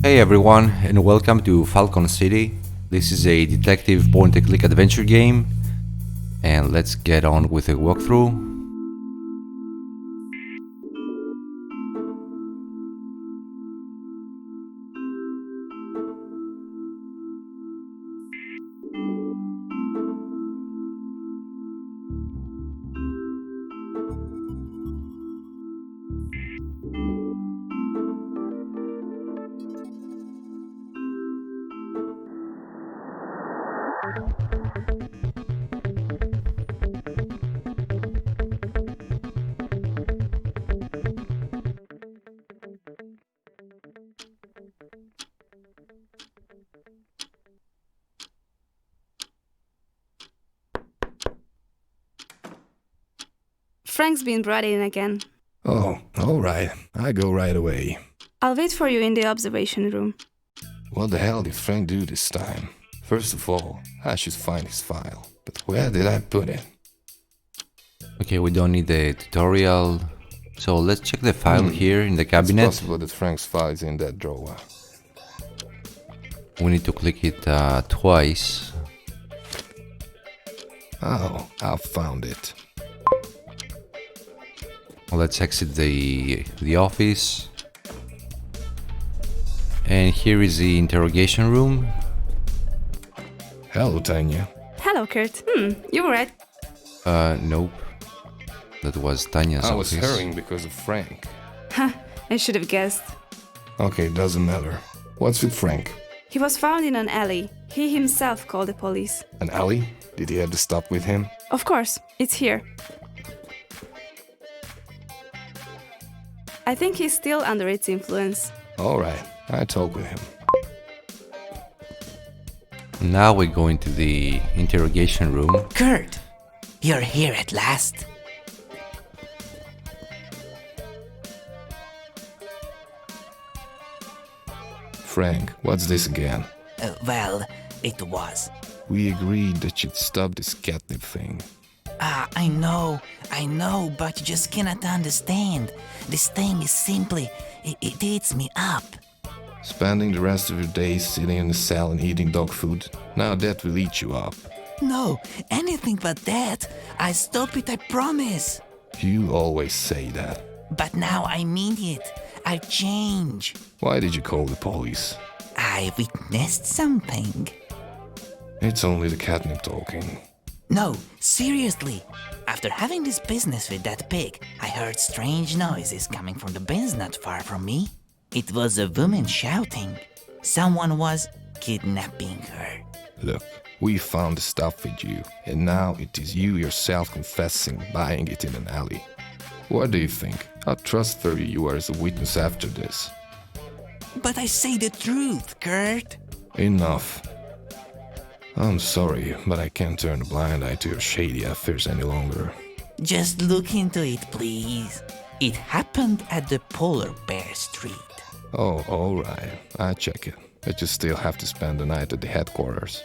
Hey everyone, and welcome to Falcon City. This is a detective point-and-click adventure game, and let's get on with a walkthrough. Frank's been brought in again. Oh, all right. I go right away. I'll wait for you in the observation room. What the hell did Frank do this time? First of all, I should find his file. But where did I put it? Okay, we don't need the tutorial, so let's check the file here in the cabinet. It's possible that Frank's file is in that drawer. We need to click it twice. Oh, I found it. Let's exit the office. And here is the interrogation room. Hello, Tanya. Hello, Kurt. You were right. Nope. That was Tanya's I office. was hurrying because of Frank. I should have guessed. Okay, doesn't matter. What's with Frank? He was found in an alley. He himself called the police. An alley? Did he have the stuff with him? Of course, it's here. I think he's still under its influence. All right, I talk with him. Now we go into the interrogation room. Kurt, you're here at last. Frank, what's this again? Well, it was. We agreed that you'd stop this catnip thing. I know, but you just cannot understand. This thing is simply, it eats me up. Spending the rest of your days sitting in the cell and eating dog food. Now that will eat you up. No, anything but that. I stop it, I promise. You always say that. But now I mean it. I change. Why did you call the police? I witnessed something. It's only the catnip talking. No, seriously. After having this business with that pig, I heard strange noises coming from the bins not far from me. It was a woman shouting. Someone was kidnapping her. Look, we found the stuff with you, and now it is you yourself confessing buying it in an alley. What do you think? How trustworthy you are as a witness after this? But I say the truth, Kurt. Enough. I'm sorry, but I can't turn a blind eye to your shady affairs any longer. Just look into it, please. It happened at the Polar Bear Street. Oh, alright. I check it. But you still have to spend the night at the headquarters.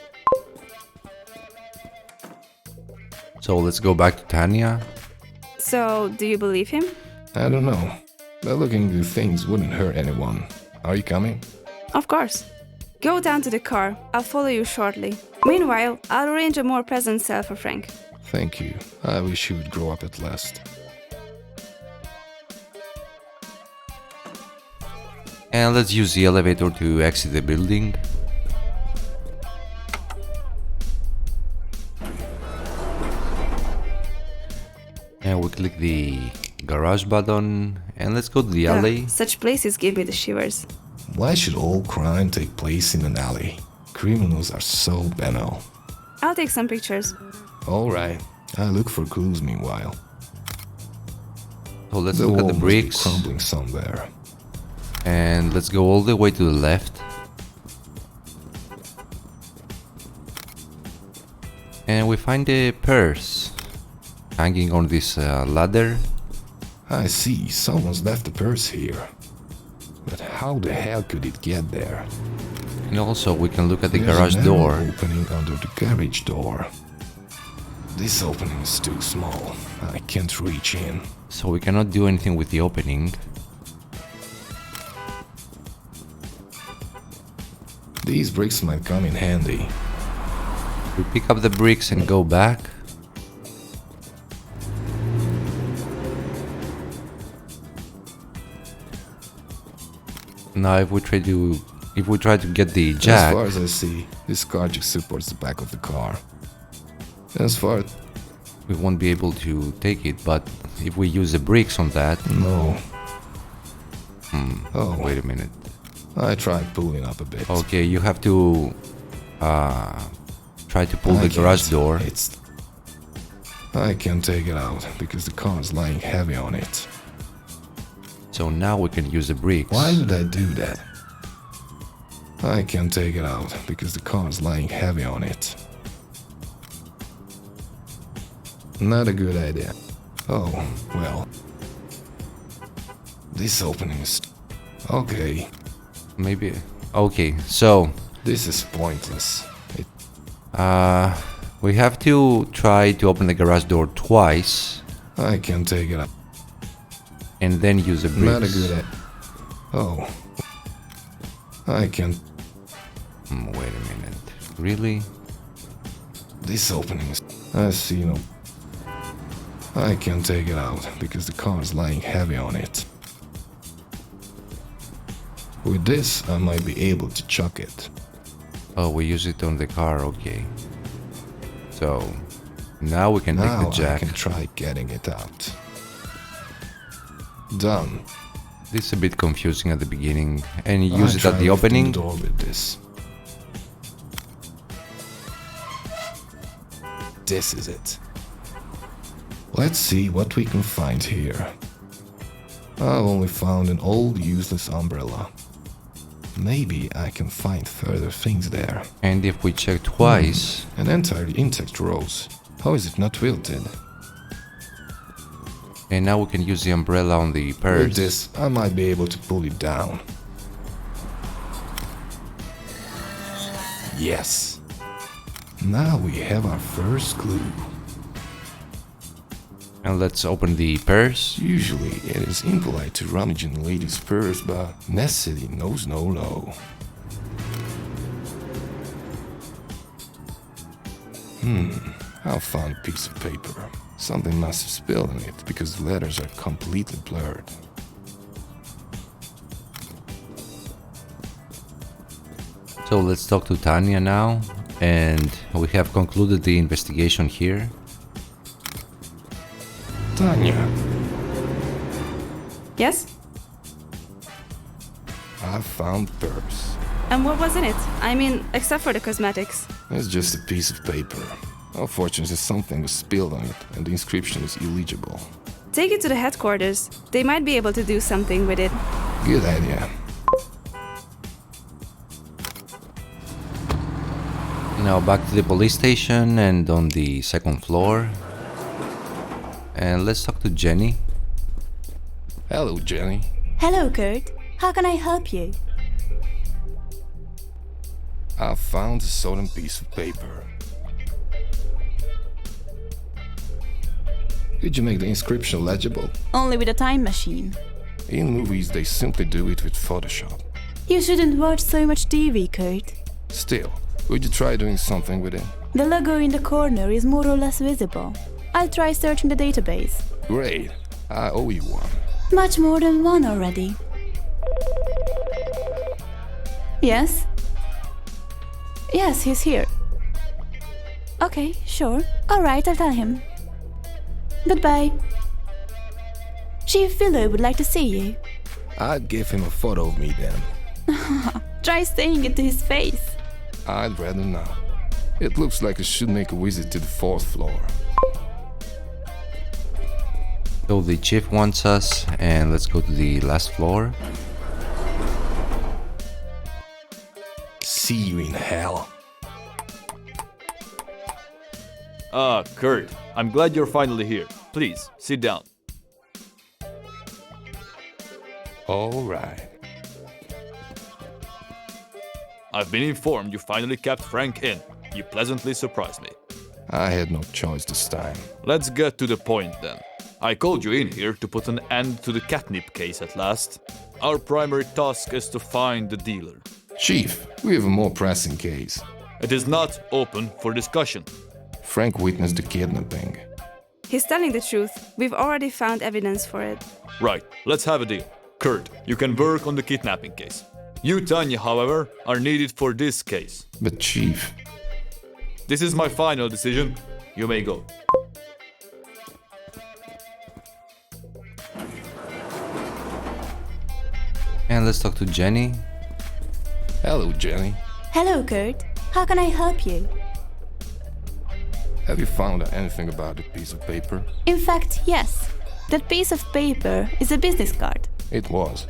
So let's go back to Tanya. So, do you believe him? I don't know. But looking into things wouldn't hurt anyone. Are you coming? Of course. Go down to the car. I'll follow you shortly. Meanwhile, I'll arrange a more pleasant cell for Frank. Thank you. I wish you would grow up at last. And let's use the elevator to exit the building. And we click the garage button and let's go to the alley. Such places give me the shivers. Why should all crime take place in an alley? Criminals are so banal. I'll take some pictures. Alright, I look for clues meanwhile. So let's The look at wall the must be bricks crumbling somewhere. and let's go all the way to the left. And we find a purse hanging on this ladder. I see, someone's left a purse here. But how the hell could it get there? And also we can look at the There's garage a narrow door. opening under the garage door. This opening is too small. I can't reach in. So we cannot do anything with the opening. These bricks might come in handy. We pick up the bricks and go back. Now if we try to get the jack, As far as I see, this car just supports the back of the car. As far as... we won't be able to take it, but if we use the bricks on that... No. Oh, Wait a minute. I tried pulling up a bit. Okay, you have to try to pull the garage door. I can't take it out because the car is lying heavy on it. So now we can use the bricks. Why would I do that? I can't take it out because the car is lying heavy on it. Not a good idea. Oh, well. This opening is... okay. Maybe... okay, so... This is pointless. we have to try to open the garage door twice. I can't take it out. And then use the bricks. Not a good idea. Oh. I can't... wait a minute. Really? This opening is... I see no... I can't take it out because the car is lying heavy on it. With this, I might be able to chuck it. Oh, we use it on the car, okay. So, now we can take the jack. I can try getting it out. Done. This is a bit confusing at the beginning. And you use it at the opening. Door with this. This is it. Let's see what we can find here. I've only found an old useless umbrella. Maybe I can find further things there. And if we check twice... An entirely intact rose. How is it not wilted? And now we can use the umbrella on the purse. With this, I might be able to pull it down. Yes. Now we have our first clue. And let's open the purse. Usually it is impolite to rummage in a lady's purse, but necessity knows no law. I found a piece of paper. Something must have spilled on it because the letters are completely blurred. So let's talk to Tanya now. And we have concluded the investigation here. Tanya, Yes? I found the purse. And what was in it? I mean, except for the cosmetics. It's just a piece of paper. Unfortunately, something was spilled on it and the inscription is illegible. Take it to the headquarters. They might be able to do something with it. Good idea. Now back to the police station and on the second floor. And let's talk to Jenny. Hello, Jenny. Hello, Kurt. How can I help you? I found a stolen piece of paper. Did you make the inscription legible? Only with a time machine. In movies, they simply do it with Photoshop. You shouldn't watch so much TV, Kurt. Still, would you try doing something with it? The logo in the corner is more or less visible. I'll try searching the database. Great. I owe you one. Much more than one already. Yes? Yes, he's here. Okay, sure. Alright, I'll tell him. Goodbye. Chief Philo would like to see you. I'd give him a photo of me then. Try saying it to his face. I'd rather not. It looks like I should make a visit to the 4th floor. So the chief wants us, and let's go to the last floor. See you in hell. Ah, Kurt, I'm glad you're finally here. Please, sit down. All right. I've been informed you finally kept Frank in. You pleasantly surprised me. I had no choice this time. Let's get to the point then. I called you in here to put an end to the catnip case at last. Our primary task is to find the dealer. Chief, we have a more pressing case. It is not open for discussion. Frank witnessed the kidnapping. He's telling the truth. We've already found evidence for it. Right, let's have a deal. Kurt, you can work on the kidnapping case. You, Tanya, however, are needed for this case. But Chief, This is my final decision. You may go. And let's talk to Jenny. hello Jenny. Hello, Kurt. How can I help you? Have you found out anything about the piece of paper? In fact, yes. That piece of paper is a business card. It was.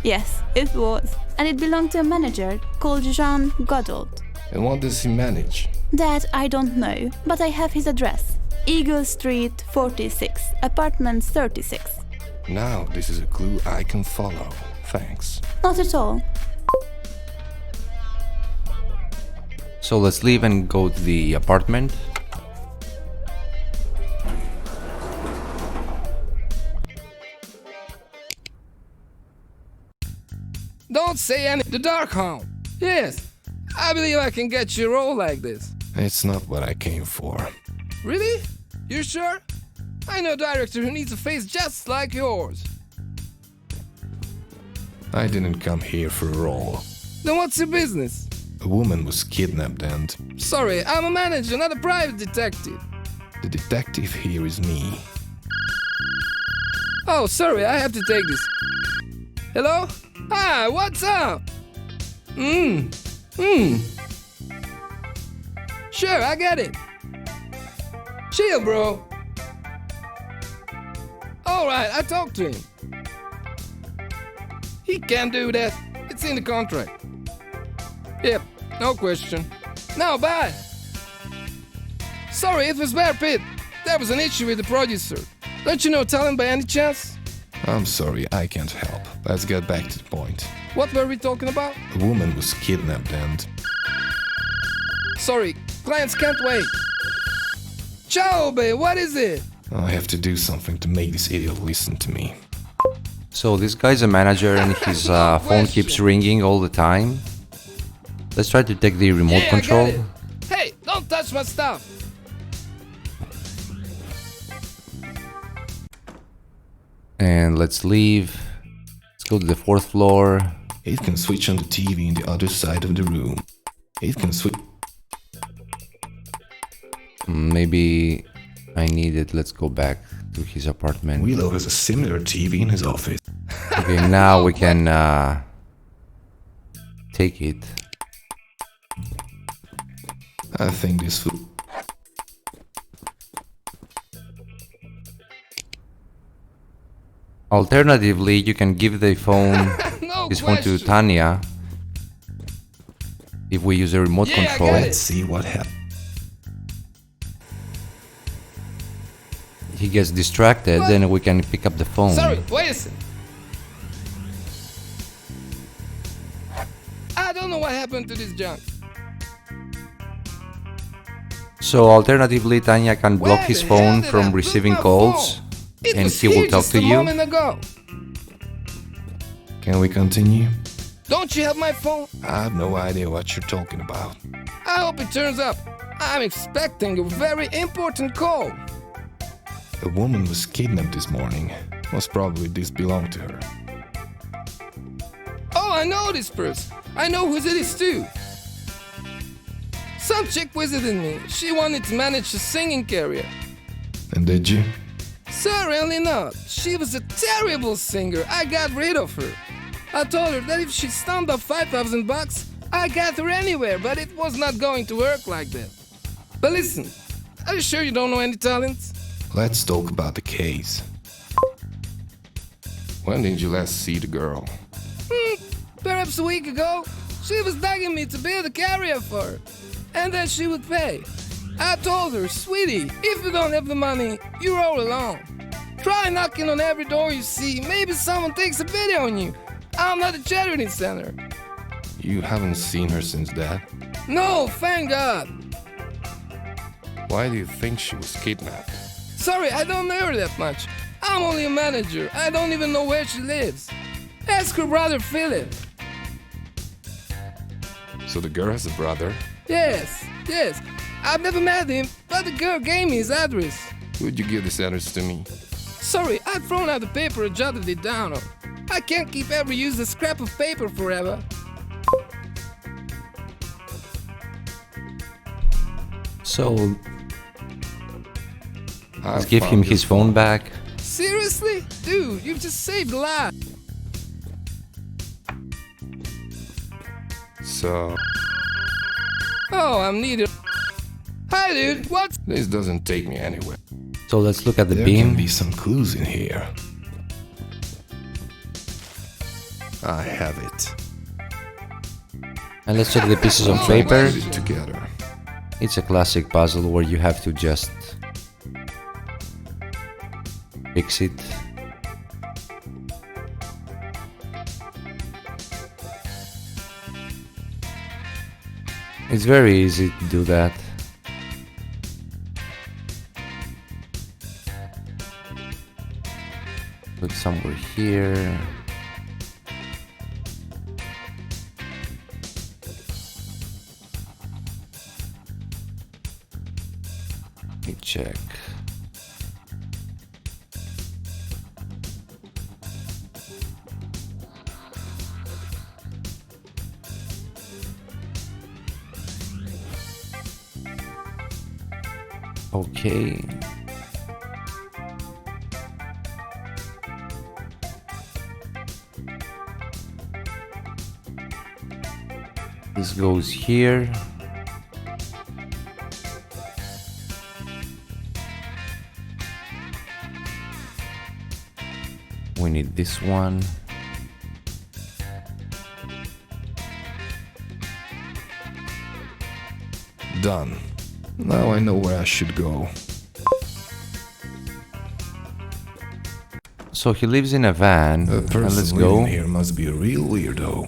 Yes, it was. And it belonged to a manager called Jean Godot. And what does he manage? That I don't know, but I have his address. Eagle Street 46, apartment 36. Now this is a clue I can follow. Thanks. Not at all. So let's leave and go to the apartment. Don't say any. The Dark Hound. Yes, I believe I can get you a role like this. It's not what I came for. Really? You sure? I know a director who needs a face just like yours. I didn't come here for a role. Then what's your business? A woman was kidnapped and Sorry, I'm a manager, not a private detective. the detective here is me. Oh, sorry, I have to take this. Hello? Hi, what's up? Sure, I get it. Chill, bro. Alright, I talked to him. He can't do that. It's in the contract. Yep, no question. Now, bye. Sorry, it was Bear Pit. There was an issue with the producer. Don't you know talent by any chance? I'm sorry, I can't help. Let's get back to the point. What were we talking about? A woman was kidnapped and Sorry, clients can't wait. Ciao, babe, what is it? I have to do something to make this idiot listen to me. So this guy's a manager and his phone keeps ringing all the time. Let's try to take the remote Yeah, control. I got it. Hey, don't touch my stuff. And let's leave. Let's go to the 4th floor. It can switch on the TV in the other side of the room. It can switch. Maybe I need it. Let's go back to his apartment. Willow has a similar TV in his office. Okay, now we can take it. I think this would. Alternatively, you can give the phone, No his phone to question. Tanya. If we use a remote Yeah, I control. got it. Let's see what happens. He gets distracted, What? then we can pick up the phone. Sorry, wait a second. I don't know what happened to this junk. So alternatively, Tanya can block Where his the phone hell did I from put receiving my calls, phone? It and was he will here talk just to a you. moment ago. Can we continue? Don't you have my phone? I have no idea what you're talking about. I hope it turns up. I'm expecting a very important call. A woman was kidnapped this morning. Most probably this belonged to her. Oh, I know this person. I know who it is too. Some chick visited me. She wanted to manage a singing career. And did you? Certainly not. She was a terrible singer. I got rid of her. I told her that if she stumped up $5,000, I got her anywhere, but it was not going to work like that. But listen, are you sure you don't know any talents? Let's talk about the case. When did you last see the girl? Perhaps a week ago. She was begging me to build a carrier for her, and then she would pay. I told her, sweetie, if you don't have the money, you roll alone. Try knocking on every door you see. Maybe someone takes a pity on you. I'm not a charity center. You haven't seen her since that? No, thank God. Why do you think she was kidnapped? Sorry, I don't know her that much. I'm only a manager. I don't even know where she lives. Ask her brother Philip. So the girl has a brother? Yes. I've never met him, but the girl gave me his address. Would you give this address to me? Sorry, I've thrown out the paper and jotted it down. I can't keep every useless scrap of paper forever. So I let's give him found his your phone back. Seriously? Dude, you've just saved a life. So, Oh, I'm needed. Hi, dude. What's... this doesn't take me anywhere. So let's look at the There beam. can be some clues in here. I have it. And let's check the pieces of Try to paper. put it together. It's a classic puzzle where you have to just fix it. It's very easy to do that. Put somewhere here. Let me check. Okay. This goes here. We need this one. Done. Now I know where I should go. So he lives in a van, The and person let's living go. here must be a real weirdo.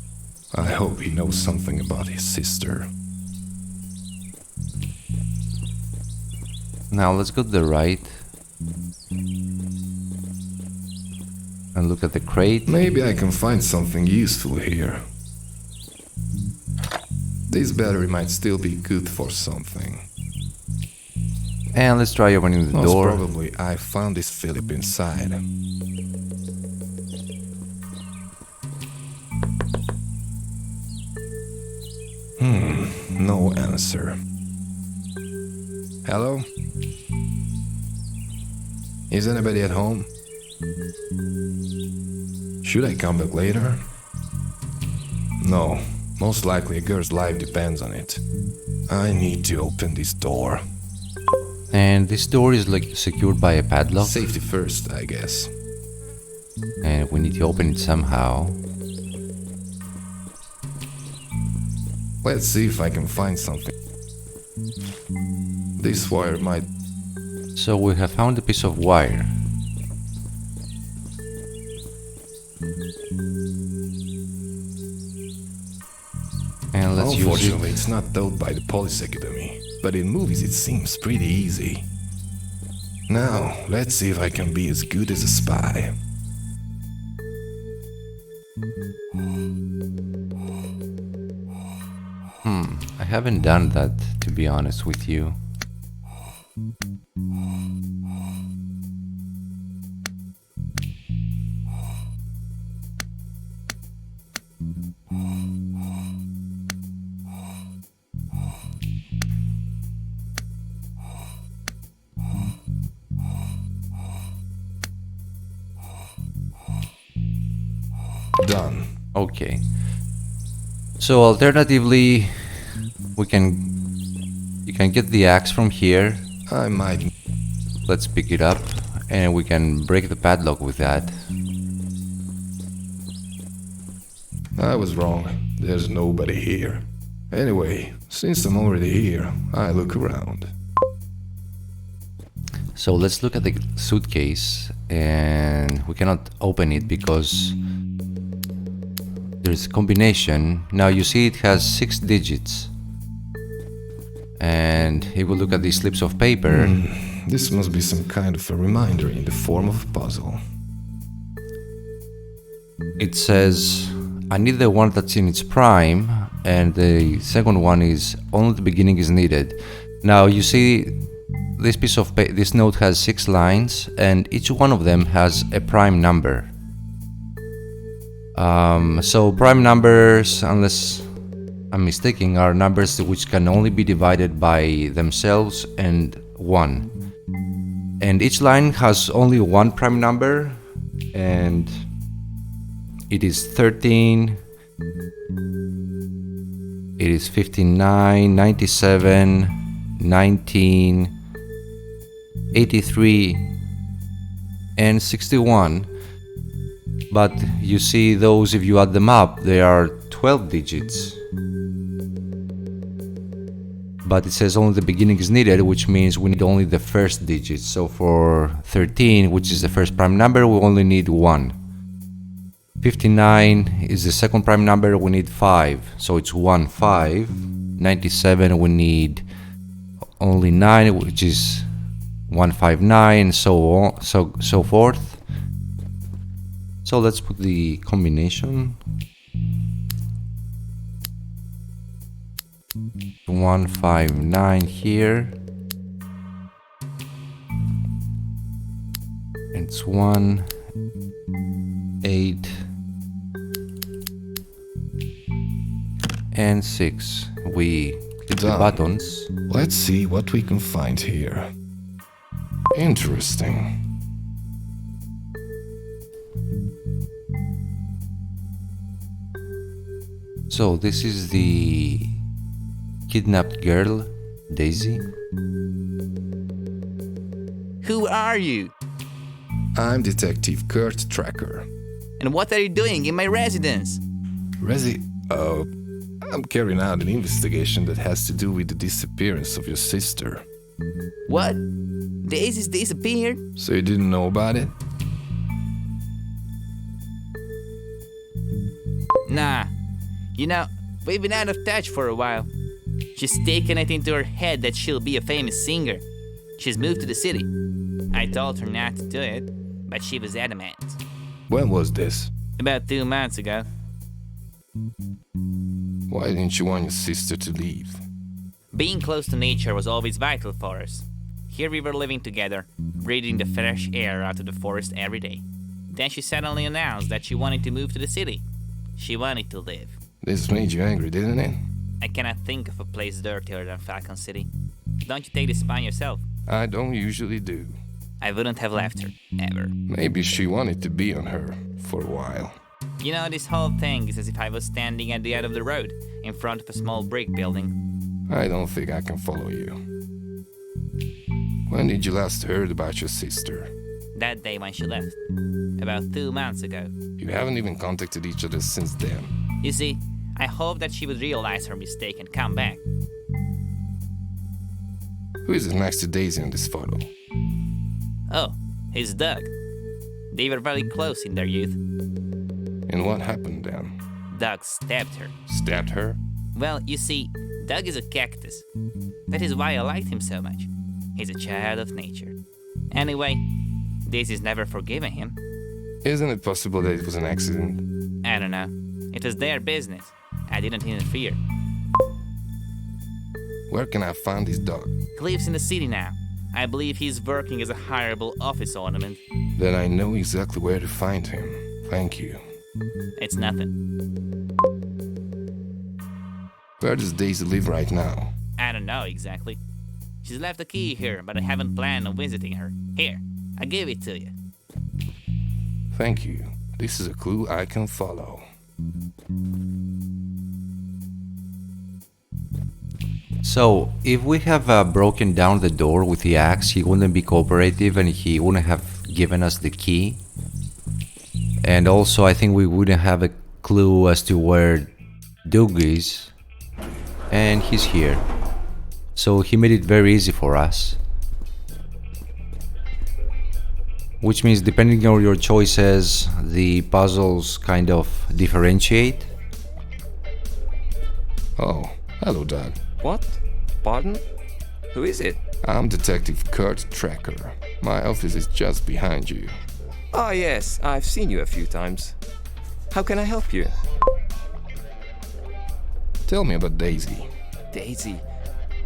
I hope he knows something about his sister. Now let's go to the right and look at the crate. Maybe I can find something useful here. This battery might still be good for something. And let's try opening the Most door. probably I found this Philip inside. No answer. Hello? Is anybody at home? Should I come back later? No, most likely a girl's life depends on it. I need to open this door. And this door is like secured by a padlock, Safety first, I guess. and we need to open it somehow. Let's see if I can find something. This wire might... So we have found a piece of wire. And let's use Unfortunately, it. it's not taught by the police academy, but in movies it seems pretty easy. Now, let's see if I can be as good as a spy. I haven't done that, to be honest with you. Done. Okay. So alternatively, you can get the axe from here. I might... Let's pick it up and we can break the padlock with that. I was wrong. There's nobody here. Anyway, since I'm already here, I look around. So let's look at the suitcase, and we cannot open it because there's a combination. Now you see it has 6 digits. And if we look at these slips of paper, This must be some kind of a reminder in the form of a puzzle. it says I need the one that's in its prime and the second one is only the beginning is needed. Now you see this this note has 6 lines, and each one of them has a prime number. So prime numbers, unless I'm mistaken, are numbers which can only be divided by themselves and 1. And each line has only one prime number, and it is 13, it is 59, 97, 19, 83, and 61. But you see, those, if you add them up, they are 12 digits. But it says only the beginning is needed, which means we need only the first digit. So for 13, which is the first prime number, we only need 1. 59 is the second prime number, we need 5, so it's 1, 5. 97, we need only 9, which is 159, so on, so forth. So let's put the combination. 159 here. It's 1, 8, and 6. We hit the buttons. Let's see what we can find here. Interesting. So this is the kidnapped girl, Daisy. Who are you? I'm Detective Kurt Tracker. And what are you doing in my residence? I'm carrying out an investigation that has to do with the disappearance of your sister. What? Daisy's disappeared? So you didn't know about it? Nah. You know, we've been out of touch for a while. She's taken it into her head that she'll be a famous singer. She's moved to the city. I told her not to do it, but she was adamant. When was this? About 2 months ago. Why didn't you want your sister to leave? Being close to nature was always vital for us. Here we were living together, breathing the fresh air out of the forest every day. Then she suddenly announced that she wanted to move to the city. She wanted to live. This made you angry, didn't it? I cannot think of a place dirtier than Falcon City. Don't you take this upon yourself? I don't usually do. I wouldn't have left her, ever. Maybe she wanted to be on her for a while. You know, this whole thing is as if I was standing at the end of the road, in front of a small brick building. I don't think I can follow you. When did you last heard about your sister? That day when she left. About 2 months ago. You haven't even contacted each other since then. You see, I hoped that she would realize her mistake and come back. Who is next to Daisy in this photo? Oh, he's Doug. They were very close in their youth. And what happened then? Doug stabbed her. Stabbed her? Well, you see, Doug is a cactus. That is why I liked him so much. He's a child of nature. Anyway, Daisy's never forgiven him. Isn't it possible that it was an accident? I don't know. It was their business. I didn't interfere. Where can I find this dog? He lives in the city now. I believe he's working as a hireable office ornament. Then I know exactly where to find him. Thank you. It's nothing. Where does Daisy live right now? I don't know exactly. She's left the key here, but I haven't planned on visiting her. Here, I give it to you. Thank you. This is a clue I can follow. So, if we have broken down the door with the axe, he wouldn't be cooperative and he wouldn't have given us the key. And also, I think we wouldn't have a clue as to where Doug is. And he's here. So he made it very easy for us. Which means, depending on your choices, the puzzles kind of differentiate. Oh, hello, Doug. What? Pardon? Who is it? I'm Detective Kurt Tracker. My office is just behind you. Ah, yes, I've seen you a few times. How can I help you? Tell me about Daisy. Daisy,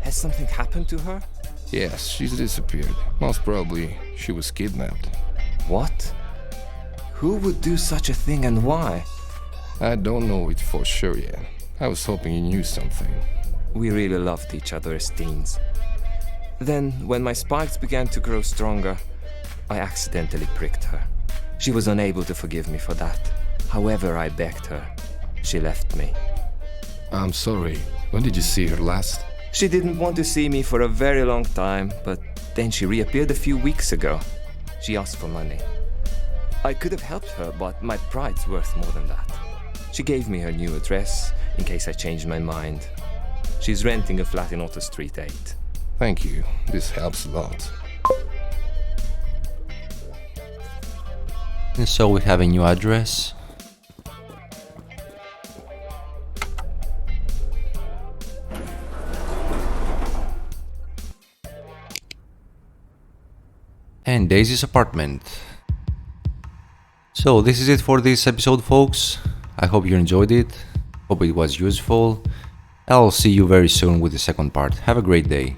has something happened to her? Yes, she's disappeared. Most probably, she was kidnapped. What? Who would do such a thing and why? I don't know it for sure yet. I was hoping you knew something. We really loved each other as teens. Then, when my spikes began to grow stronger, I accidentally pricked her. She was unable to forgive me for that. However I begged her, she left me. I'm sorry. When did you see her last? She didn't want to see me for a very long time, but then she reappeared a few weeks ago. She asked for money. I could have helped her, but my pride's worth more than that. She gave me her new address, in case I changed my mind. She's renting a flat in Otto Street 8. Thank you. This helps a lot. And so we have a new address. And Daisy's apartment. So this is it for this episode, folks. I hope you enjoyed it. Hope it was useful. I'll see you very soon with the second part. Have a great day.